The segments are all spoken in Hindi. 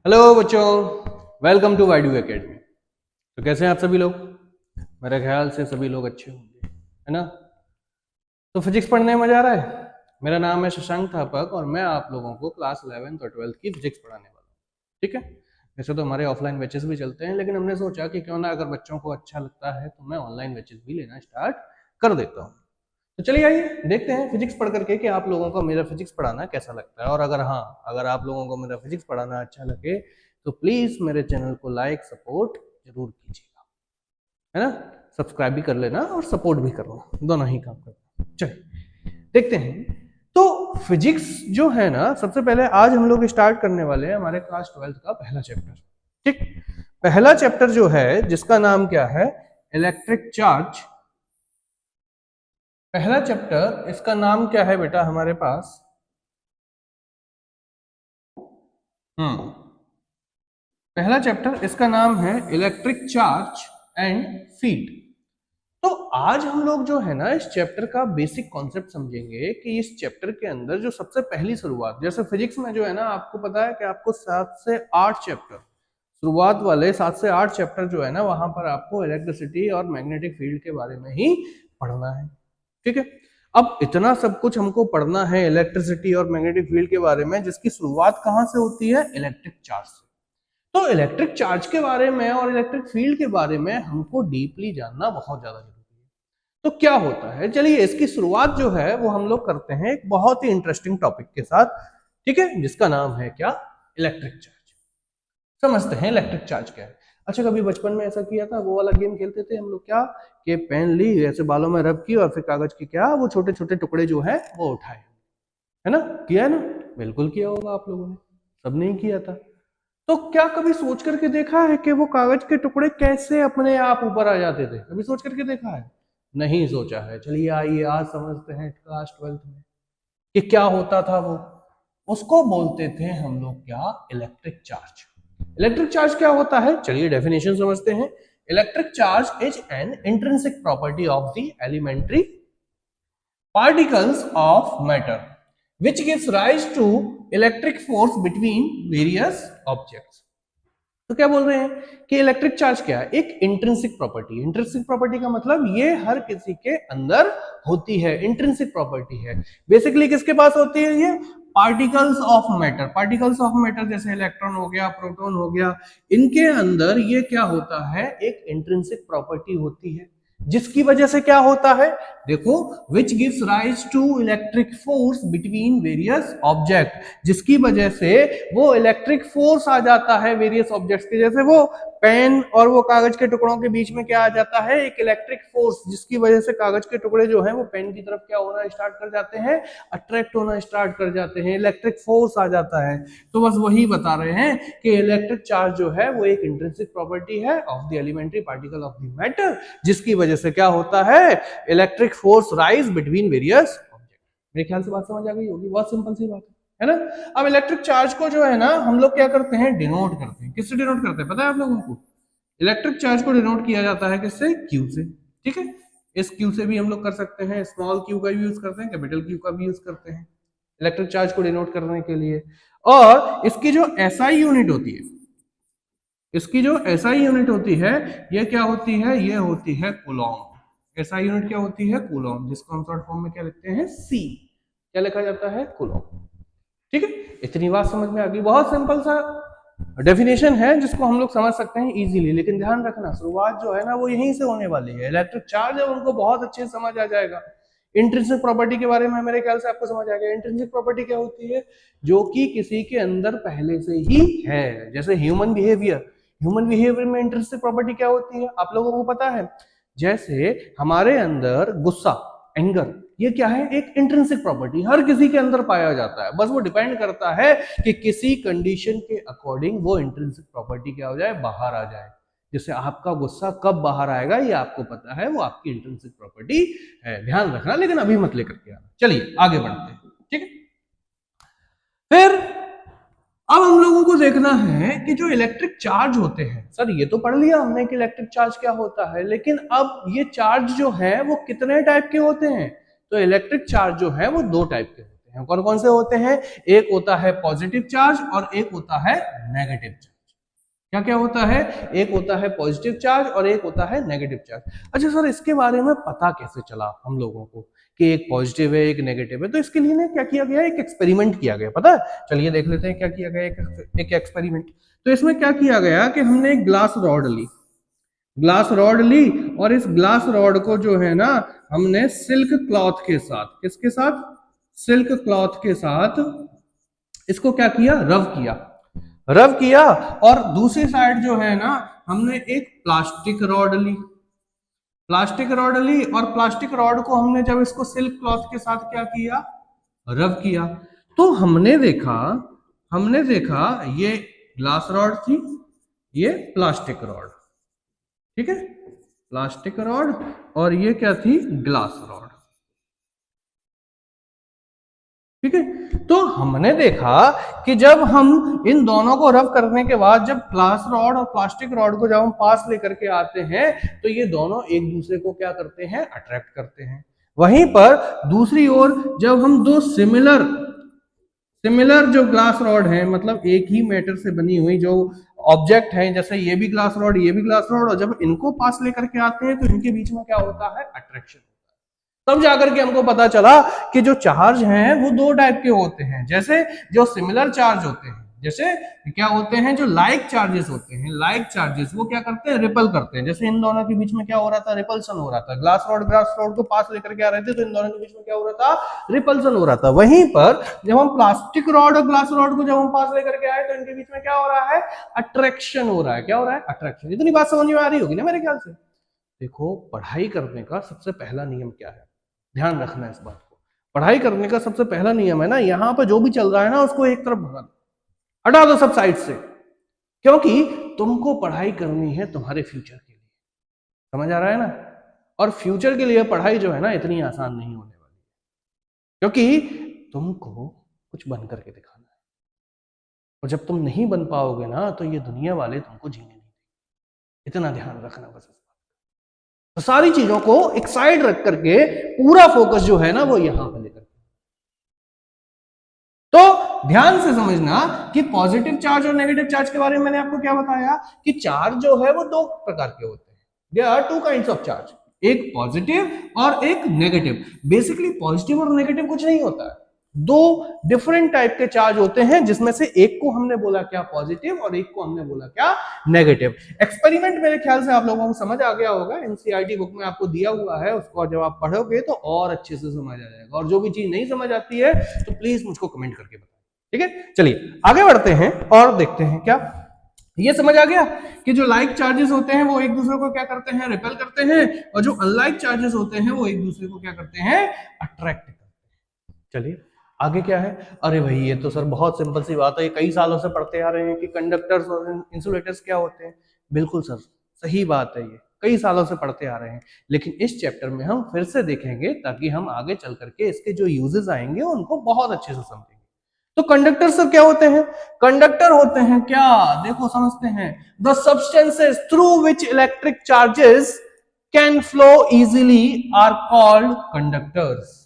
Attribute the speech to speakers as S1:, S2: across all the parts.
S1: हेलो बच्चों, वेलकम टू वाइडू एकेडमी। तो कैसे हैं आप सभी लोग? मेरे ख्याल से सभी लोग अच्छे होंगे, है ना? तो फिजिक्स पढ़ने में मजा आ रहा है। मेरा नाम है शशांक थापक और मैं आप लोगों को क्लास 11th और 12th की फिजिक्स पढ़ाने वाला हूँ। ठीक है, वैसे तो हमारे ऑफलाइन बैचेस भी चलते हैं, लेकिन हमने सोचा कि क्यों ना, अगर बच्चों को अच्छा लगता है तो मैं ऑनलाइन बैचेस भी लेना स्टार्ट कर देता हूँ। तो चलिए आइए देखते हैं फिजिक्स पढ़ करके कि आप लोगों को मेरा फिजिक्स पढ़ाना कैसा लगता है। और अगर आप लोगों को मेरा फिजिक्स पढ़ाना अच्छा लगे तो प्लीज मेरे चैनल को लाइक सपोर्ट जरूर कीजिएगा, है ना? सब्सक्राइब भी कर लेना और सपोर्ट भी करना, दोनों ही काम करना। चलिए देखते हैं। तो फिजिक्स जो है ना, सबसे पहले आज हम लोग स्टार्ट करने वाले हैं हमारे क्लास 12th का पहला चैप्टर। ठीक, पहला चैप्टर जो है जिसका नाम क्या है, इलेक्ट्रिक चार्ज। पहला चैप्टर इसका नाम क्या है बेटा हमारे पास? पहला चैप्टर इसका नाम है इलेक्ट्रिक चार्ज एंड फील्ड। तो आज हम लोग जो है ना इस चैप्टर का बेसिक कॉन्सेप्ट समझेंगे कि इस चैप्टर के अंदर जो सबसे पहली शुरुआत, जैसे फिजिक्स में जो है ना आपको पता है कि आपको 7 से 8 चैप्टर, शुरुआत वाले 7 से 8 चैप्टर जो है ना वहां पर आपको इलेक्ट्रिसिटी और मैग्नेटिक फील्ड के बारे में ही पढ़ना है। ठीक है, अब इतना सब कुछ हमको पढ़ना है इलेक्ट्रिसिटी और मैग्नेटिक फील्ड के बारे में, जिसकी शुरुआत कहां से होती है? इलेक्ट्रिक चार्ज से। तो इलेक्ट्रिक चार्ज के बारे में और इलेक्ट्रिक फील्ड के बारे में हमको डीपली जानना बहुत ज्यादा जरूरी है। तो क्या होता है, चलिए इसकी शुरुआत जो है वो हम लोग करते हैं एक बहुत ही इंटरेस्टिंग टॉपिक के साथ। ठीक है, जिसका नाम है क्या? Electric charge. समझते हैं इलेक्ट्रिक चार्ज क्या है। अच्छा, कभी बचपन में ऐसा किया था, वो वाला गेम खेलते थे हम लोग क्या, कि पेन ली ऐसे बालों में रब की और फिर कागज के क्या वो छोटे छोटे टुकड़े जो है वो उठाए, है ना? किया है ना? बिल्कुल किया होगा आप लोगों ने, सबने ही किया था। तो क्या कभी सोच करके देखा है कि वो कागज के टुकड़े कैसे अपने आप ऊपर आ जाते थे? कभी सोच करके देखा है? नहीं सोचा है। चलिए आइए आज समझते हैं क्लास 12th में कि क्या होता था वो। उसको बोलते थे हम लोग क्या? Electric charge. इलेक्ट्रिक चार्ज क्या होता है, चलिए डेफिनेशन समझते हैं। Electric charge is an intrinsic property of the elementary particles of matter which gives rise to electric force between various objects। तो क्या बोल रहे हैं कि इलेक्ट्रिक चार्ज क्या है? एक इंट्रिंसिक प्रॉपर्टी। इंट्रिंसिक प्रॉपर्टी का मतलब ये हर किसी के अंदर होती है, इंट्रिंसिक प्रॉपर्टी है। बेसिकली किसके पास होती है? ये particles of matter. Particles of matter जैसे इलेक्ट्रॉन हो गया, प्रोटॉन हो गया, इनके अंदर ये क्या होता है? एक इंट्रिंसिक प्रॉपर्टी होती है, जिसकी वजह से क्या होता है? देखो, which gives rise to electric force between various object, जिसकी वजह से वो इलेक्ट्रिक फोर्स आ जाता है वेरियस ऑब्जेक्ट्स के। जैसे वो पेन और वो कागज के टुकड़ों के बीच में क्या आ जाता है? एक इलेक्ट्रिक फोर्स, जिसकी वजह से कागज के टुकड़े जो है वो पेन की तरफ क्या होना स्टार्ट कर जाते हैं? अट्रैक्ट होना स्टार्ट कर जाते हैं, इलेक्ट्रिक फोर्स आ जाता है। तो बस वही बता रहे हैं कि इलेक्ट्रिक चार्ज जो है वो एक इंट्रिंसिक प्रॉपर्टी है of the elementary particle of the matter, जिसकी वजह से क्या होता है? Electric force rise between various object. मेरे ख्याल से बात समझ आ गई होगी, बहुत सिंपल सी बात है ना? अब इलेक्ट्रिक चार्ज को जो है ना हम लोग क्या करते हैं? डिनोट करते हैं। किससे डिनोट करते हैं पता है आप लोगों को? इलेक्ट्रिक चार्ज को डिनोट किया जाता है किससे? क्यू से। ठीक है, इस क्यू से भी हम लोग कर सकते हैं, स्मॉल क्यू का भी यूज करते हैं, कैपिटल क्यू का भी यूज करते हैं इलेक्ट्रिक चार्ज को डिनोट करने के लिए। और इसकी जो एसआई यूनिट होती है, इसकी जो एसआई यूनिट होती है, ये क्या होती है? ये होती है कूलॉम। एसआई यूनिट क्या होती है? कूलॉम, जिसको हम शॉर्ट फॉर्म में क्या लिखते हैं? सी। क्या लिखा जाता है? कूलॉम। ठीक है, इतनी बात समझ में आ गई। बहुत सिंपल सा डेफिनेशन है जिसको हम लोग समझ सकते हैं इजीली, लेकिन ध्यान रखना शुरुआत जो है ना वो यहीं से होने वाली है। इलेक्ट्रिक चार्ज है उनको बहुत अच्छे से समझ आ जाएगा। इंट्रिंसिक प्रॉपर्टी के बारे में मेरे ख्याल से आपको समझ आ गया। इंट्रिंसिक प्रॉपर्टी क्या होती है? जो कि किसी के अंदर पहले से ही है। जैसे ह्यूमन बिहेवियर, ह्यूमन बिहेवियर में इंट्रिंसिक प्रॉपर्टी क्या होती है आप लोगों को पता है? जैसे हमारे अंदर गुस्सा, एंगर, ये क्या है? एक इंट्रिंसिक प्रॉपर्टी हर किसी के अंदर पाया जाता है। बस वो डिपेंड करता है कि किसी कंडीशन के अकॉर्डिंग वो इंट्रिंसिक प्रॉपर्टी क्या हो जाए? बाहर आ जाए। जैसे आपका गुस्सा कब बाहर आएगा ये आपको पता है, वो आपकी इंट्रिंसिक प्रॉपर्टी है, ध्यान रखना। लेकिन अभी मत लेकर के आना। चलिए आगे बढ़ते हैं। ठीक है, फिर अब हम लोगों को देखना है कि जो इलेक्ट्रिक चार्ज होते हैं, सर ये तो पढ़ लिया हमने कि इलेक्ट्रिक चार्ज क्या होता है, लेकिन अब ये चार्ज जो है वो कितने टाइप के होते हैं? तो इलेक्ट्रिक चार्ज जो है वो दो टाइप के होते होते हैं। कौन कौन से होते हैं? एक होता है पॉजिटिव चार्ज और एक होता है नेगेटिव चार्ज। क्या क्या होता है? एक होता है पॉजिटिव चार्ज और एक होता है नेगेटिव चार्ज। अच्छा सर, इसके बारे में पता कैसे चला हम लोगों को कि एक पॉजिटिव है एक नेगेटिव है? तो इसके लिए ना क्या किया गया, एक एक्सपेरिमेंट किया गया, पता है? चलिए देख लेते हैं क्या किया गया, एक एक्सपेरिमेंट। तो इसमें क्या किया गया कि हमने एक ग्लास रॉड ली और इस ग्लास रॉड को जो है ना हमने सिल्क क्लॉथ के साथ, किसके साथ? सिल्क क्लॉथ के साथ इसको क्या किया? रब किया। और दूसरी साइड जो है ना हमने एक प्लास्टिक रॉड ली और प्लास्टिक रॉड को हमने जब इसको सिल्क क्लॉथ के साथ क्या किया? रब किया। तो हमने देखा ये ग्लास रॉड थी, ये प्लास्टिक रॉड, ठीक है, प्लास्टिक रॉड, और ये क्या थी? ग्लास रॉड, ठीक है। तो हमने देखा कि जब हम इन दोनों को रब करने के बाद जब ग्लास रॉड और प्लास्टिक रॉड को जब हम पास लेकर के आते हैं तो ये दोनों एक दूसरे को क्या करते हैं? अट्रैक्ट करते हैं। वहीं पर दूसरी ओर जब हम दो सिमिलर जो ग्लास रॉड है, मतलब एक ही मेटल से बनी हुई जो ऑब्जेक्ट है, जैसे ये भी ग्लास रॉड ये भी ग्लास रॉड, और जब इनको पास लेकर के आते हैं तो इनके बीच में क्या होता है? अट्रैक्शन। तब जाकर के हमको पता चला कि जो चार्ज हैं वो दो टाइप के होते हैं। जैसे जो सिमिलर चार्ज होते हैं, जैसे क्या होते हैं? जो लाइक चार्जेस होते हैं, लाइक चार्जेस वो क्या करते हैं? रिपल करते हैं। जैसे इन दोनों के बीच में क्या हो रहा था? रिपल्सन हो रहा था। ग्लास रॉड को पास लेकर के आ रहे थे तो इन दोनों के बीच में क्या हो रहा था? रिपल्सन हो रहा था। वहीं पर जब हम प्लास्टिक रॉड और ग्लास रॉड को जब हम पास लेकर के आए तो इनके बीच में क्या हो रहा है? अट्रैक्शन हो रहा है। क्या हो रहा है? अट्रैक्शन। इतनी बात समझ में आ रही होगी ना मेरे ख्याल से। देखो, पढ़ाई करने का सबसे पहला नियम क्या है? ध्यान रखना इस बात को। पढ़ाई करने का सबसे पहला नियम है ना, यहां पर जो भी चल रहा है ना उसको एक तरफ भगा दो, हटा दो सब साइड से, क्योंकि तुमको पढ़ाई करनी है तुम्हारे फ्यूचर के लिए। समझ आ रहा है ना? और फ्यूचर के लिए पढ़ाई जो है ना इतनी आसान नहीं होने वाली, क्योंकि तुमको कुछ बन करके दिखाना है, और जब तुम नहीं बन पाओगे ना तो ये दुनिया वाले तुमको जीने नहीं देंगे। इतना ध्यान रखना बस। तो सारी चीजों को एक साइड रख करके पूरा फोकस जो है ना वो यहां पर लेकर, तो ध्यान से समझना कि पॉजिटिव चार्ज और नेगेटिव चार्ज के बारे में मैंने आपको क्या बताया कि चार्ज जो है वो दो प्रकार के होते हैं। There are two kinds of charge, एक पॉजिटिव और एक नेगेटिव। बेसिकली पॉजिटिव और नेगेटिव कुछ नहीं होता है, दो डिफरेंट टाइप के चार्ज होते हैं, जिसमें से एक को हमने बोला क्या? पॉजिटिव, और एक को हमने बोला क्या? नेगेटिव। एक्सपेरिमेंट मेरे ख्याल से आप लोगों को समझ आ गया होगा, एनसीईआरटी बुक में आपको दिया हुआ है, उसको जब आप पढ़ोगे तो और अच्छे से समझ आ जाएगा। और जो भी चीज नहीं समझ आती है तो प्लीज मुझको कमेंट करके बताएं, ठीक है। चलिए आगे बढ़ते हैं और देखते हैं क्या ये समझ आ गया कि जो लाइक चार्जेस होते हैं वो एक दूसरे को क्या करते हैं? रिपेल करते हैं, और जो अनलाइक चार्जेस होते हैं वो एक दूसरे को क्या करते हैं? अट्रैक्ट करते हैं। चलिए आगे क्या है? अरे भाई ये तो सर बहुत सिंपल सी बात है, ये कई सालों से पढ़ते आ रहे हैं कि कंडक्टर्स और इंसुलेटर्स क्या होते हैं। बिल्कुल सर, सही बात है, ये कई सालों से पढ़ते आ रहे हैं, लेकिन इस चैप्टर में हम फिर से देखेंगे ताकि हम आगे चल करके इसके जो यूजेस आएंगे उनको बहुत अच्छे से समझेंगे। तो कंडक्टर सर क्या होते हैं? कंडक्टर होते हैं क्या? देखो समझते हैं, the substances through which electric charges can flow easily are called conductors.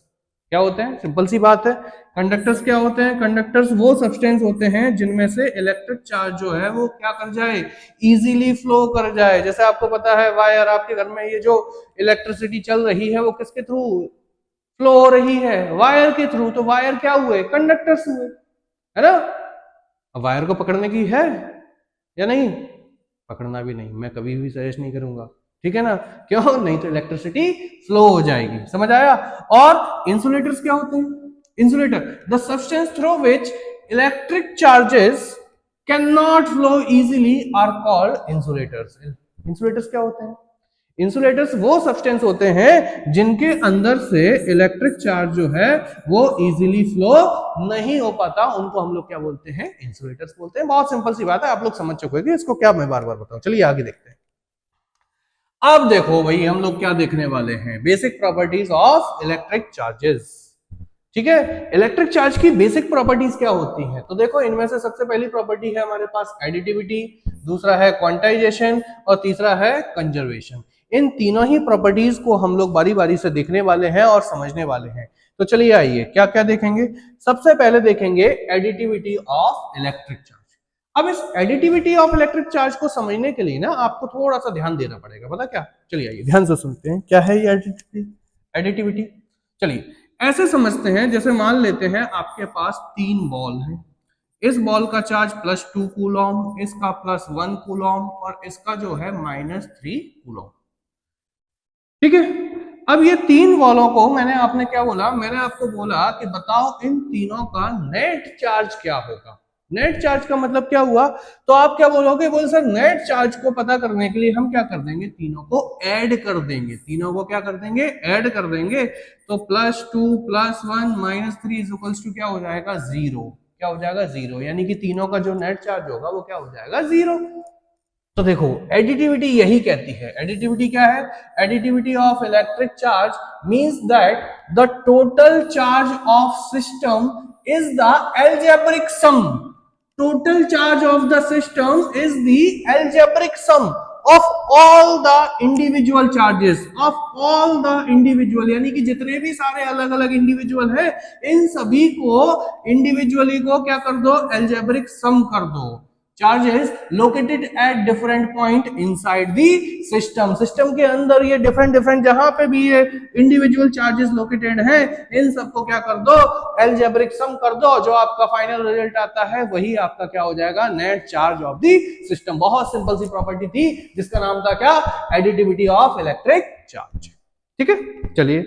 S1: क्या होते हैं? सिंपल सी बात है, कंडक्टर्स क्या होते हैं? कंडक्टर्स वो सब्सटेंस होते हैं जिनमें से इलेक्ट्रिक चार्ज जो है वो क्या कर जाए? इजीली फ्लो कर जाए। जैसे आपको पता है वायर, आपके घर में ये जो इलेक्ट्रिसिटी चल रही है वो किसके थ्रू फ्लो हो रही है? वायर के थ्रू। तो वायर क्या हुए? कंडक्टर्स हुए, है ना। अब वायर को पकड़ने की है या नहीं? पकड़ना भी नहीं, मैं कभी भी सजेस्ट नहीं करूंगा, ठीक है ना। क्यों? नहीं तो इलेक्ट्रिसिटी फ्लो हो जाएगी। समझ आया? और इंसुलेटर्स क्या होते हैं? Insulator, the substance through which electric charges can not flow easily are called insulators. Insulators क्या होते हैं? इंसुलेटर्स वो सब्सटेंस होते हैं जिनके अंदर से इलेक्ट्रिक चार्ज जो है वो इजीली फ्लो नहीं हो पाता, उनको हम लोग क्या बोलते हैं? इंसुलेटर्स बोलते हैं। बहुत सिंपल सी बात है, आप लोग समझ चुके हैं, इसको क्या मैं बार बार बताऊं। चलिए आगे देखते हैं। अब देखो भाई हम लोग क्या देखने वाले हैं? Basic properties of electric charges, ठीक है। इलेक्ट्रिक चार्ज की बेसिक प्रॉपर्टीज क्या होती हैं? तो देखो इनमें से सबसे पहली प्रॉपर्टी है हमारे पास एडिटिविटी, दूसरा है क्वांटाइजेशन और तीसरा है कंजर्वेशन। इन तीनों ही प्रॉपर्टीज को हम लोग बारी बारी से देखने वाले हैं और समझने वाले हैं। तो चलिए आइए क्या क्या देखेंगे। सबसे पहले देखेंगे एडिटिविटी ऑफ इलेक्ट्रिक चार्ज। अब इस एडिटिविटी ऑफ इलेक्ट्रिक चार्ज को समझने के लिए ना आपको थोड़ा सा ध्यान देना पड़ेगा, पता क्या? चलिए आइए ध्यान से सुनते हैं क्या है ये एडिटिविटी। चलिए ऐसे समझते हैं, जैसे मान लेते हैं आपके पास 3 बॉल है, इस बॉल का चार्ज +2 कूलॉम, इसका +1 कूलॉम और इसका जो है -3 कूलॉम। ठीक है, अब ये 3 बॉलों को मैंने आपने क्या बोला, मैंने आपको बोला कि बताओ इन तीनों का नेट चार्ज क्या होगा। नेट चार्ज का मतलब क्या हुआ, तो आप क्या बोलोगे, बोल सर नेट चार्ज को पता करने के लिए हम क्या कर देंगे, तीनों को ऐड कर देंगे। तीनों को क्या कर देंगे, ऐड कर देंगे। तो +2 +1 -3 इक्वल्स टू क्या हो जाएगा, 0। क्या हो जाएगा, 0, यानी कि तीनों का जो नेट चार्ज होगा वो क्या हो जाएगा, 0। तो देखो एडिटिविटी यही कहती है, एडिटिविटी क्या है, additivity of electric charge means that the total charge of system is the algebraic sum. Total charge of the system is the algebraic sum of all the individual charges, of all the individual, यानी कि जितने भी सारे अलग अलग इंडिविजुअल है इन सभी को इंडिविजुअली को क्या कर दो, अलजेब्रिक सम कर दो। Charges located at different point inside the system, system के अंदर ये डिफरेंट जहां पे भी ये इंडिविजुअल चार्जेस लोकेटेड हैं इन सबको क्या कर दो, अलजेब्रिक सम कर दो। जो आपका फाइनल रिजल्ट आता है वही आपका क्या हो जाएगा, net charge of the system. बहुत सिंपल सी प्रॉपर्टी थी जिसका नाम था क्या, एडिटिविटी ऑफ इलेक्ट्रिक चार्ज। ठीक है, चलिए